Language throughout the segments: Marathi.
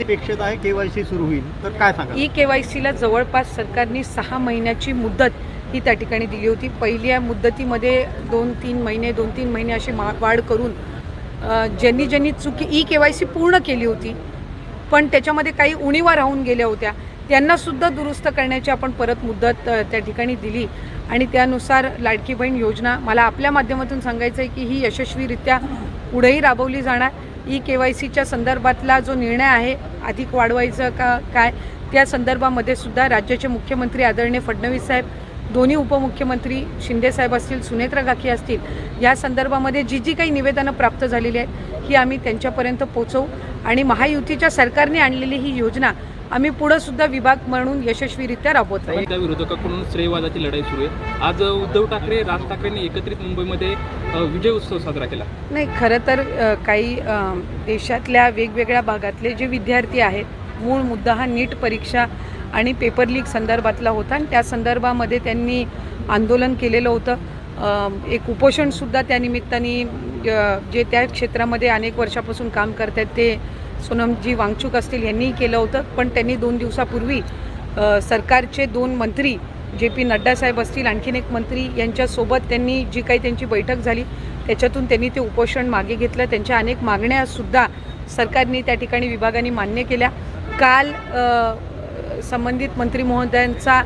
अपेक्षित आहे केवायसी सुरू होईल तर काय सांगा? केवायसीला जवळपास सरकारने 6 महिन्याची मुदत ही त्या ठिकाणी दिली होती. पहिल्या मुदतीमध्ये 2-3 महिने अशी वाढ करून ज्यांनी केवायसी पूर्ण केली होती पण त्याच्यामध्ये काही उणीवा राहून गेल्या होत्या त्यांनासुद्धा दुरुस्त करण्याची आपण परत मुदत त्या ठिकाणी दिली आणि त्यानुसार लाडकी बहीण योजना मला आपल्या माध्यमातून सांगायचं आहे की ही यशस्वीरित्या पुढेही राबवली जाणार. केवायसीच्या संदर्भातला जो निर्णय आहे अधिक वाढवायचं का काय त्या संदर्भामध्ये सुद्धा राज्याचे मुख्यमंत्री आदरणीय फडणवीस साहेब, दोन्ही उपमुख्यमंत्री शिंदे साहेब असतील, सुनेत्रा काकी असतील, या संदर्भामध्ये जी काही निवेदनं प्राप्त झालेली आहेत ही आम्ही त्यांच्यापर्यंत पोहोचवू आणि महायुतीच्या सरकारने आणलेली ही योजना आम्ही पुढे सुद्धा विभाग म्हणून यशस्वीरित्या राबवत राहू. त्या विरोधकाकडून श्रेयवादाची लढाई सुरू आहे. आज उद्धव ठाकरे, राज ठाकरेंनी एकत्रित मुंबईमध्ये विजय उत्सव साजरा केला. नाही, खरं तर काही देशातल्या वेगवेगळ्या भागातले जे विद्यार्थी आहेत, मूळ मुद्दा हा नीट परीक्षा आणि पेपर लीक संदर्भातला होता आणि त्या संदर्भामध्ये त्यांनी आंदोलन केलेलं होतं. एक उपोषणसुद्धा त्या निमित्ताने जे त्या क्षेत्रामध्ये अनेक वर्षापासून काम करत आहेत ते सोनमजी वांगचूक असतील यांनीही केलं होतं. पण त्यांनी 2 दिवसापूर्वी सरकारचे 2 मंत्री JP नड्डा साहेब असतील, आणखीन एक मंत्री यांच्यासोबत त्यांनी जी काही त्यांची बैठक झाली त्याच्यातून त्यांनी ते उपोषण मागे घेतलं. त्यांच्या अनेक मागण्यासुद्धा सरकारने त्या ठिकाणी विभागाने मान्य केल्या. काल संबंधित मंत्री महोदयांचा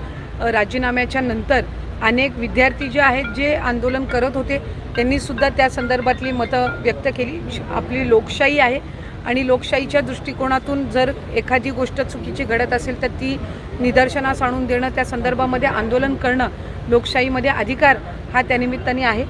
राजीनाम्याच्या नंतर अनेक विद्यार्थी जे आहेत जे आंदोलन करत होते त्यांनीसुद्धा त्या संदर्भातली मतं व्यक्त केली. आपली लोकशाही आहे आणि लोकशाहीच्या दृष्टिकोनातून जर एखादी गोष्ट चुकीची घडत असेल तर ती निदर्शनास आणून देणं, त्या संदर्भामध्ये आंदोलन करणं लोकशाहीमध्ये अधिकार हा त्यानिमित्ताने आहे